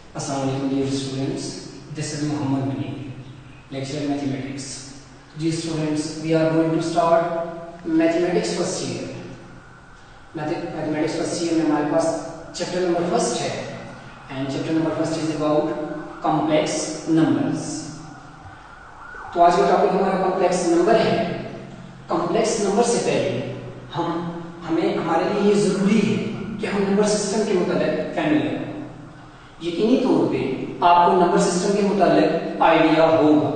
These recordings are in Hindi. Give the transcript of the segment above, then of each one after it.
Assalamualaikum dear students, this is Muhammad Mani, lecturer mathematics. Dear students, we are going to start mathematics first year. Mathematics first year में हमारे पास चैप्टर नंबर फर्स्ट है and chapter number first is about complex numbers. तो आज का टॉपिक हमारा कॉम्प्लेक्स नंबर है. कॉम्प्लेक्स नंबर से पहले हमें हमारे लिए ये जरूरी है कि हम नंबर सिस्टम के मुताबिक फैमिलियर हो. यकीनी तौर पे आपको नंबर सिस्टम के मुताबिक आइडिया होगा.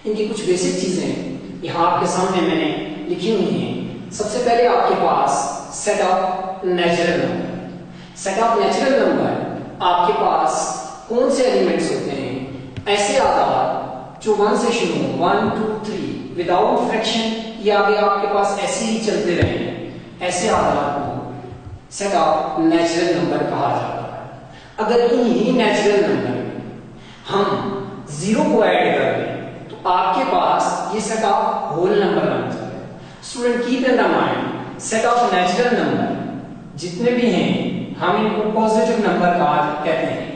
इनकी कुछ बेसिक चीजें यहाँ आपके सामने मैंने लिखी हुई हैं. सबसे पहले आपके पास set of natural number. Set of natural number आपके पास कौन से एलिमेंट्स होते हैं? ऐसे आधार जो 1 से शुरू हो, 1 2 3 विदाउट फ्रैक्शन, ये आगे आपके पास ऐसे ही चलते रहे. ऐसे आधार को सेट ऑफ नेचुरल नंबर कहा जाता है. अगर इन्हीं नेचुरल नंबर में हम 0 को ऐड कर दें तो आपके पास ये सेट ऑफ होल नंबर बन जाता है. Student keep in the mind, set of natural number जितने भी हैं हम इनको पॉजिटिव नंबर कहते हैं.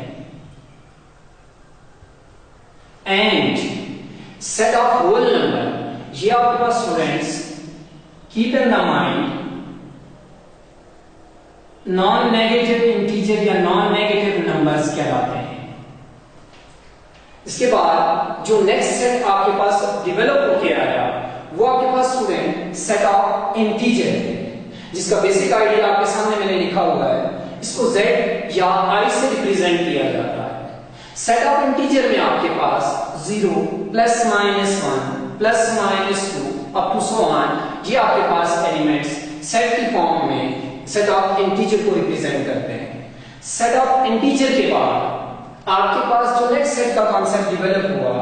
And set of whole number ये आपके पास students keep in the mind non negative integer या नॉन नेगेटिव नंबर्स कहलाते हैं. इसके बाद जो नेक्स्ट सेट आपके पास डेवलप होके आया वो आपके पास स्टूडेंट सेट ऑफ इंटीजर है, जिसका बेसिक आइडिया आपके सामने मैंने लिखा हुआ है. इसको z या i से रिप्रेजेंट किया जाता है. सेट ऑफ इंटीजर में आपके पास 0 plus minus 1 plus minus 2 up to so on, ये आपके पास एलिमेंट्स सेट की फॉर्म में सेट ऑफ इंटीजर को रिप्रेजेंट करते हैं. सेट ऑफ इंटीजर के बाद आपके पास जो नेक्स्ट सेट का कॉन्सेप्ट डेवलप हुआ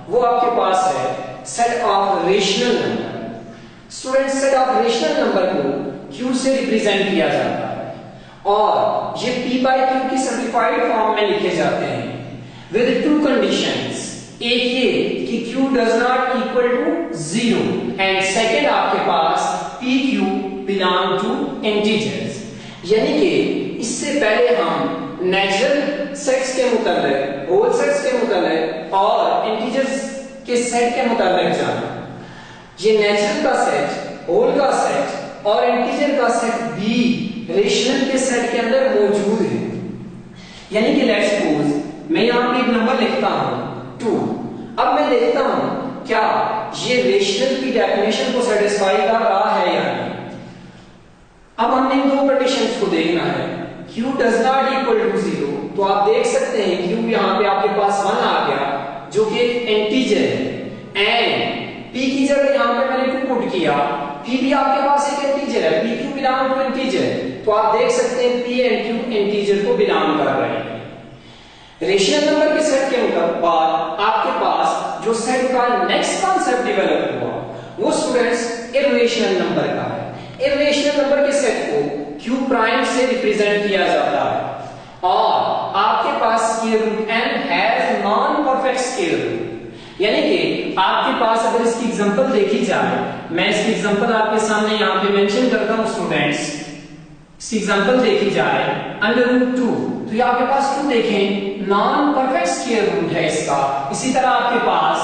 वो आपके पास है set of rational number. Student set of rational number को q से रिप्रेजेंट किया जाता है और ये p बाय q की सिंपलीफाइड फॉर्म में लिखे जाते हैं विद टू कंडीशंस. एक ये कि q does not equal to 0 and second आपके पास pq बिलोंग टू इंटीजर्स. यानी कि इससे पहले हम नेचुरल सेट्स के मुताबिक, होल सेट्स के मुताबिक और इंटीजर्स के सेट के मुताबिक जाना. ये नेचुरल का सेट, होल का सेट और इंटीजर का सेट भी रेशनल के सेट के अंदर मौजूद है. यानी कि लेट्स सपोज मैं यहां पे एक नंबर लिखता हूं 2. अब मैं देखता हूं क्या ये रेशनल की डेफिनेशन को सेटिस्फाई कर रहा है या नहीं. अब हमने इन दो कंडीशंस को देखना है. q does not equal to 0, तो आप देख सकते हैं q यहां पे आपके पास 1 आ गया जो कि एक इंटीजर है. एंड p की जगह यहां पे मैंने 2 पुट किया, p भी आपके पास एक इंटीजर है, pq बिलोंग टू इंटीजर, तो आप देख सकते हैं p एंड q इंटीजर को बिलोंग कर रहे हैं. रेशनल नंबर के सेट के बाद आपके पास जो सेट का नेक्स्ट कांसेप्ट डेवलप हुआ वो स्टूडेंट्स इर्रेशनल नंबर का है. इर्रेशनल नंबर के सेट को q प्राइम से रिप्रेजेंट किया जाता है और आपके पास square root n has non perfect square root. यानी कि आपके पास अगर इसकी एग्जांपल देखी जाए, मैं इसकी एग्जांपल आपके सामने यहां पे मेंशन करता हूं स्टूडेंट्स. इसकी एग्जांपल देखी जाए √2, तो ये आपके पास 2 देखें नॉन परफेक्ट स्क्वायर रूट है इसका. इसी तरह आपके पास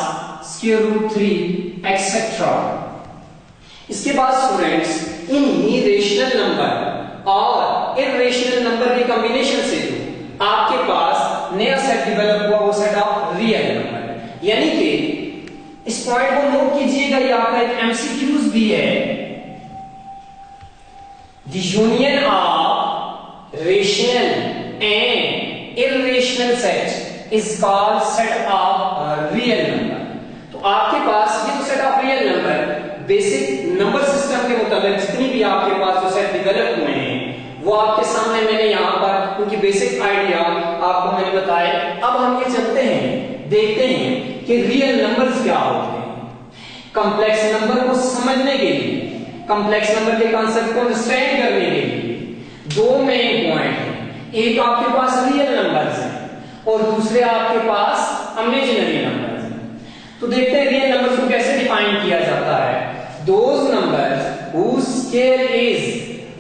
स्क्वायर रूट 3 एक्सेट्रा. इसके बाद स्टूडेंट्स इन्हीं रेशनल नंबर और इर्रेशनल नंबर के कॉम्बिनेशन से जो आपके पास नया सेट डेवलप हुआ वो सेट ऑफ रियल नंबर. यानी कि इस पॉइंट को नोट कीजिएगा, ये आपका एक एमसीक्यूज भी है. The union of rational and irrational set is called set of real number. तो आपके पास ये तो set of real number basic number system के मुताबिक जितनी भी आपके पास जो सेट डेवलप हुए हैं वो आपके सामने मैंने यहाँ पर उनकी बेसिक आइडिया आपको मैंने बताया. अब हम ये चलते हैं, देखते हैं कि रियल नंबर्स क्या होते हैं. कॉम्प्लेक्स नंबर को समझने के लिए, कॉम्प्लेक्स नंबर के कॉन्सेप्ट को अंडरस्टैंड करने के लिए 2 मेन पॉइंट हैं. एक आपके पास रियल नंबर्स हैं और दूसरे आपके पास इमेजिनरी नंबर्स हैं. तो देखते हैं रियल नंबर्स को कैसे डिफाइन किया जाता है. Those numbers whose scale is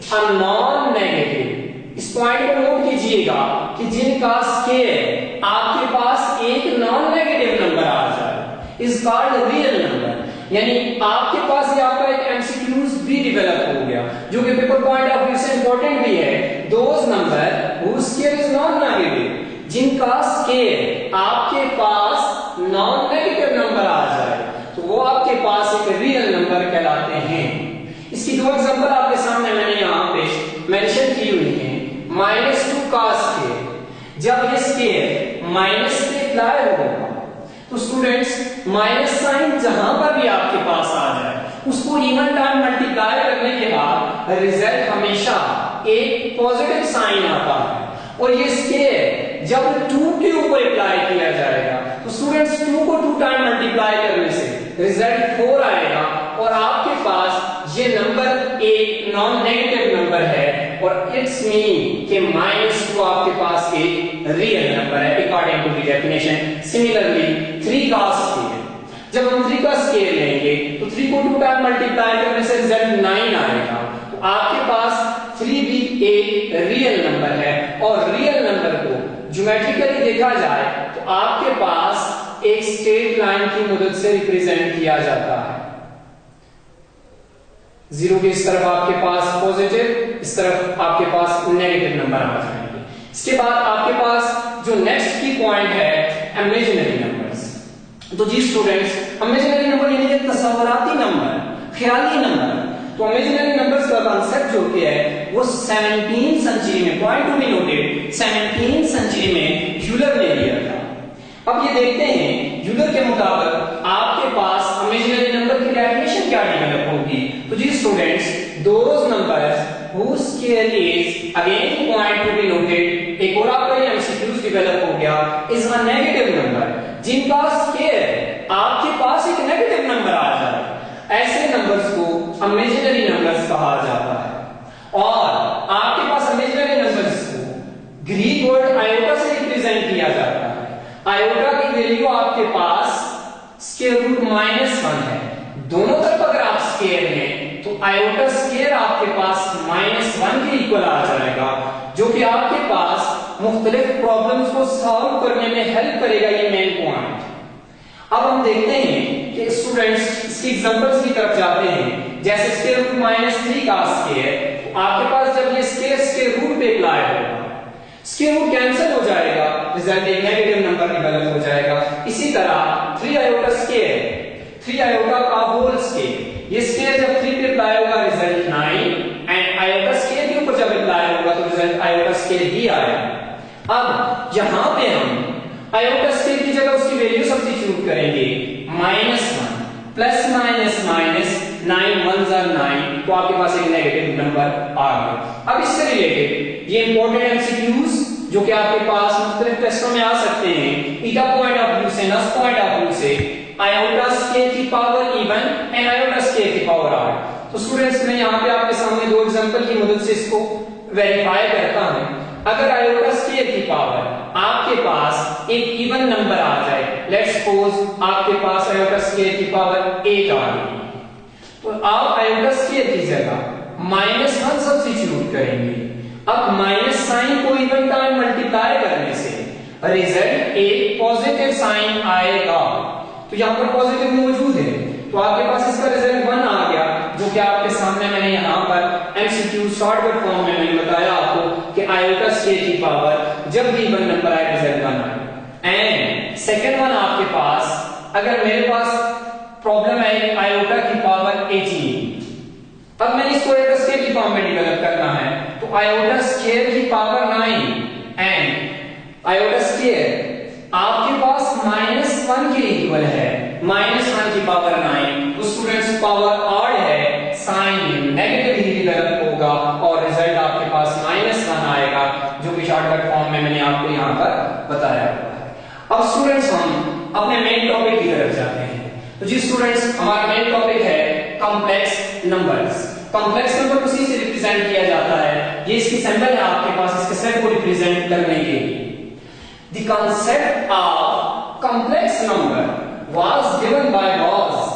a non-negative. इस पॉइंट को नोट कीजिएगा कि जिनका स्केयर आपके पास एक नॉन नेगेटिव नंबर आ जाए इज कॉल्ड रियल नंबर। यानी आपके पास ये आपका एक एमसीक्यूज भी डेवलप हो गया जो कि पेपर पॉइंट ऑफ व्यू से इंपॉर्टेंट भी है। Those number whose square is non negative, जिनका स्केयर आपके पास नॉन नेगेटिव नंबर आ जाए तो वो आपके पास एक रियल नंबर कहलाते हैं। इसकी दो एग्जांपल आपके सामने मैंने यहां पे मेंशन की हुई है। -2 का स्केयर, जब ये स्केयर माइनस पे अप्लाई होगा तो स्टूडेंट्स माइनस साइन जहां पर भी आपके पास आ जाए उसको इवन टाइम मल्टीप्लाई करने के बाद रिजल्ट हमेशा एक पॉजिटिव साइन आता है। और ये स्केयर जब 2 के ऊपर अप्लाई किया जाएगा तो स्टूडेंट्स 2 को 2 टाइम मल्टीप्लाई करने से रिजल्ट 4 आएगा और आपके पास ये नंबर एक नॉन नेगेटिव नंबर है और इट्स मीन कि -2 आपके पास एक रियल नंबर है according to the definition. Similarly 3 का स्केयर, जब हम 3 का स्केयर लेंगे तो 3 को 2 टाइम मल्टीप्लाई करने से रिजल्ट 9 आएगा। तो आपके पास 3 भी एक रियल नंबर है और रियल नंबर को ज्योमेट्रिकली देखा जाए तो आपके पास एक स्ट्रेट लाइन की मदद से रिप्रेजेंट किया जाता है। 0 के इस तरफ आपके पास पॉजिटिव, इस तरफ आपके पास नेगेटिव नंबर आ जाएंगे। इसके बाद आपके पास जो नेक्स्ट की पॉइंट है इमेजिनरी नंबर्स। तो जी स्टूडेंट्स, इमेजिनरी नंबर यानी कि तस्वुराती नंबर, ख्याली नंबर। तो इमेजिनरी नंबर्स का कांसेप्ट जो कि है वो 17वीं सेंचुरी में, पॉइंट टू बी नोटेड, 17वीं सेंचुरी में यूलर ने दिया था। अब ये देखते हैं यूलर के मुताबिक आपके पास इमेजिनरी नंबर की डेफिनेशन क्या डेवलप होगी। तो जी students, those numbers whose scale is again point to be noted, एक और आपका ये एमसीक्यूज डेवलप हो गया, is a negative number, जिनका स्केयर आपके पास एक नेगेटिव नंबर आ जाए ऐसे नंबर्स को इमेजिनरी नंबर्स कहा जाता है। और आपके पास इमेजिनरी नंबर्स को ग्रीक वर्ड आयोटा से रिप्रेजेंट किया जाता है। आयोटा की वैल्यू आपके पास स्क्वायर रूट -1 है। दोनों तरफ अगर आप स्क्वायर लें तो आयोटा स्क्वायर आपके पास -1 के इक्वल आ जाएगा, जो कि आपके पास मुख्तलिफ प्रॉब्लम्स को सॉल्व करने में हेल्प करेगा। ये मेन पॉइंट। अब हम देखते हैं कि स्टूडेंट्स इसकी एग्जांपल्स की तरफ जाते हैं। जैसे स्क्वायर रूट -3 का स्क्वायर, आपके पास जब ये स्क्वायर रूट पे अप्लाई होगा, स्क्वायर रूट कैंसिल हो जाएगा, रिजल्ट एक नेगेटिव नंबर डेवलप हो जाएगा। इसी तरह 3 आयोटा स्क्वायर, 3 आयोटा का होल स्क्वायर, ये स्क्वायर जब 3 पे अप्लाई होगा रिजल्ट 9 एंड आयोटा स्क्वायर के ऊपर जब अप्लाई होगा तो रिजल्ट आयोटा स्क्वायर ही आएगा। अब यहां पे हम आयोटा स्क्वायर की जगह उसकी वैल्यू सब्स्टिट्यूट करेंगे -1 plus minus minus 9 1s are 9, तो आपके पास एक नेगेटिव नंबर आ गया। अब इससे रिलेटेड ये इंपॉर्टेंट एमसीक्यूज जो कि आपके पास मुख्तलिफ टेस्टों में आ सकते हैं, ईटा पॉइंट ऑफ व्यू से, नस पॉइंट ऑफ व्यू से, आयोटा स्क्वायर की power even and iota square की पावर ऑड। तो स्टूडेंट्स, मैं यहाँ पे आपके सामने दो एग्जांपल की मदद से इसको वेरीफाई करता हूं। अगर आयोटा स्क्वायर की पावर आपके पास एक इवन नंबर आ जाए, लेट्स सपोज आपके पास आयोटा स्क्वायर की पावर 8 आ गई, तो आप आयोटा स्क्वायर की जगह -1 सब्स्टिट्यूट करेंगे। अब माइनस साइन को इवन टाइम मल्टीप्लाई करने से रिजल्ट एक पॉजिटिव साइन आएगा। तो यहां पर पॉजिटिव मौजूद है, तो आपके पास इसका रिजल्ट 1 आ गया, जो कि आपके सामने मैंने यहां पर एमसीक्यू शॉर्टकट फॉर्म में मैंने बताया आपको कि आयोटा स्क्वायर की पावर जब भी इवन नंबर आए रिजल्ट 1 आए। एंड सेकंड वन आपके पास, अगर मेरे पास प्रॉब्लम है आयोटा की पावर 18, अब मैंने इसको आयोटा स्क्वायर की फॉर्म में डेवलप करना है, तो आयोटा स्क्वायर की पावर 9 एंड आयोटा स्क्वायर आपके पास -1 के इक्वल है, -1 की पावर 9, तो स्टूडेंट्स पावर ऑड है, साइन नेगेटिव ही डेवलप होगा और रिजल्ट आपके पास -1 आएगा, जो कि शॉर्टकट फॉर्म में मैंने आपको यहां पर बताया हुआ है। अब स्टूडेंट्स, हम अपने मेन टॉपिक की तरफ जाते हैं। तो जी स्टूडेंट्स, हमारा मेन टॉपिक है कॉम्प्लेक्स नंबर्स। कॉम्प्लेक्स नंबर उसी से रिप्रेजेंट किया जाता है, ये इसकी सिंबल है आपके पास इसके सेट को रिप्रेजेंट करने के लिए। The concept of complex number was given by Gauss.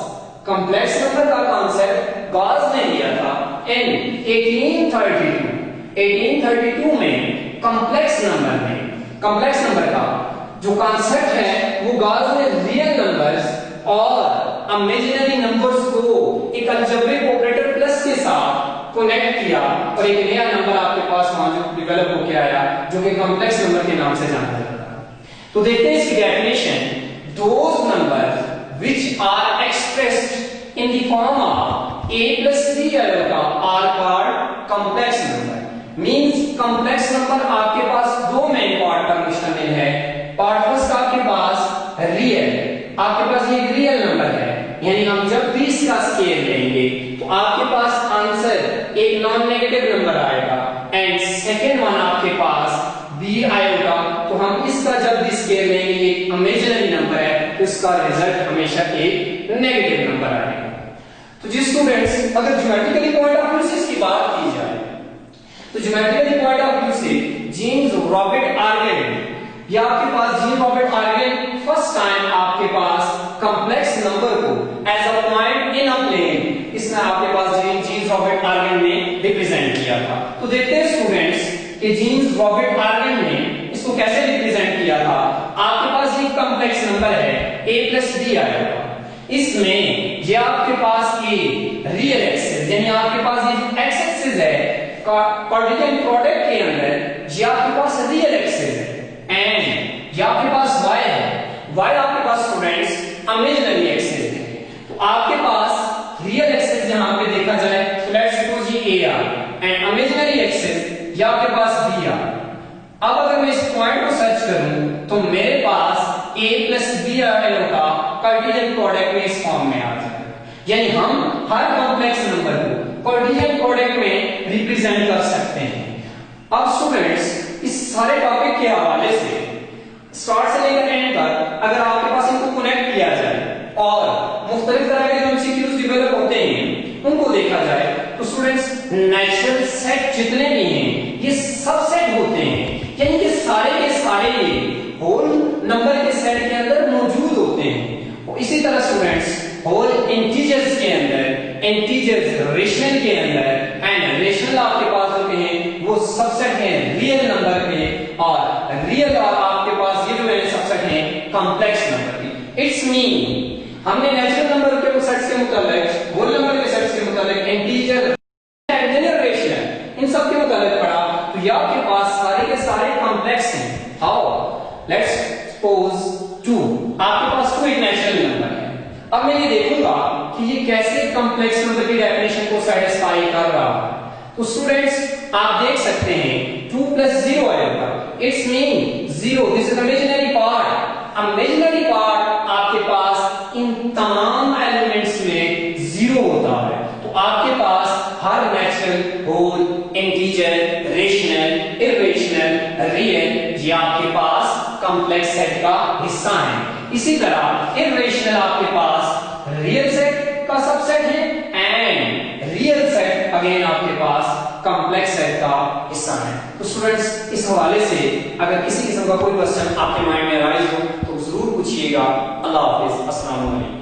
complex number का concept Gauss ने दिया था in 1832। 1832 में कॉम्प्लेक्स नंबर का जो कॉन्सेप्ट है वो गाउस ने रियल नंबर्स और इमेजिनरी नंबर्स को एक अलजेब्रिक ऑपरेटर प्लस के साथ कनेक्ट किया और एक नया नंबर आपके पास वहां जो डेवलप होकर आया जो कि कॉम्प्लेक्स नंबर के नाम से जाना जाता है। तो देखते हैं इसकी definition. Those numbers which are expressed in the form of a plus b iota are called complex number। Means complex number आपके पास दो मेन पार्ट पर मुश्तमिल है। पार्ट फर्स्ट आपके पास रियल, आपके पास ये रियल नंबर है, यानी हम जब भी इसका स्केल लेंगे तो आपके पास आंसर एक नॉन नेगेटिव नंबर आएगा। एंड सेकंड वन आपके पास बी आएगा, तो हम इसका जब भी स्केल लेंगे एक इमेजिनरी नंबर है तो इसका रिजल्ट हमेशा एक नेगेटिव नंबर आएगा। तो जी स्टूडेंट्स, अगर ज्योमेट्रिकली पॉइंट ऑफ व्यू से इसकी बात की जाए तो ज्योमेट्रिकली पॉइंट ऑफ व्यू से जीन्स रॉबर्ट आर्गन, या आपके पास Jean Robert Argand first time आपके पास कॉम्प्लेक्स नंबर को as a point in a plane, इसने आपके पास जीन रॉबर्ट आर्गन ने रिप्रेजेंट किया था। तो देखते हैं स्टूडेंट्स कि जीन रॉबर्ट आर्गन ने इसको कैसे रिप्रेजेंट किया था। आपके पास ये कॉम्प्लेक्स नंबर है a plus b आएगा, इसमें ये आपके पास ए रियल एक्सिस, यानी आपके पास ये जो एक्स एक्सिस है कार्टेशियन प्रोडक्ट के अंदर ये आपके पास रियल एक्सिस है, एंड ये आपके पास y है, y आपके पास स्टूडेंट्स इमेजिनरी एक्सिस है। तो आपके पास रियल एक्सिस यहां पे देखा जाए तो लेट्स सपोज ये a आ एंड इमेजिनरी एक्सिस ये आपके पास b आ। अब अगर मैं इस पॉइंट को सर्च करूं तो मेरे पास a plus b आएगा का कार्टेशियन प्रोडक्ट में इस फॉर्म में आ जाएगा, यानी हम हर कॉम्प्लेक्स नंबर को कार्टेशियन प्रोडक्ट में रिप्रेजेंट कर सकते हैं। अब स्टूडेंट्स, इस सारे टॉपिक के हवाले से स्टार्ट से लेकर एंड तक अगर आपके पास इनको कनेक्ट किया जाए और मुख्तलिफ तरह के जो एमसीक्यूज डेवलप होते हैं उनको देखा जाए तो स्टूडेंट्स नेचुरल सेट जितने भी हैं ये सब सेट होते हैं, यानी कि सारे के सारे ये होल नंबर के सेट के अंदर मौजूद होते हैं। और इसी तरह स्टूडेंट्स होल इंटीजर्स के अंदर, इंटीजर्स रेशनल के अंदर एंड रेशनल आपके पास होते हैं वो सबसेट हैं रियल नंबर के, और रियल और आपके पास ये जो है सबसेट हैं कॉम्प्लेक्स नंबर के। इट्स मीन हमने नेचुरल नंबर के सेट्स के मुताबिक, होल नंबर के सेट्स के मुताबिक, इंटीजर रेशनल इन सब के मुताबिक पढ़ा तो ये आपके पास सारे के सारे कॉम्प्लेक्स हैं। हाउ? लेट्स सपोज 2, आपके पास कोई नेचुरल नंबर है। अब मैं ये देखूंगा कि ये कैसे कॉम्प्लेक्स नंबर की डेफिनेशन को सेटिस्फाई कर रहा है। तो स्टूडेंट्स आप देख सकते हैं 2 plus 0 आएगा, it's mean 0, this is imaginary part. Imaginary part आपके पास इन तमाम एलिमेंट्स में 0 होता है। तो आपके पास हर natural, whole, integer, rational, irrational, real ये आपके पास कॉम्प्लेक्स सेट का हिस्सा है। इसी तरह इरेशनल आपके पास रियल सेट का सबसेट है एंड रियल सेट अगेन आपके पास कॉम्प्लेक्स सेट का हिस्सा है। तो स्टूडेंट्स, इस हवाले से अगर किसी किस्म का कोई क्वेश्चन आपके माइंड में राइज हो तो जरूर पूछिएगा। अल्लाह हाफिज, अस्सलाम वालेकुम।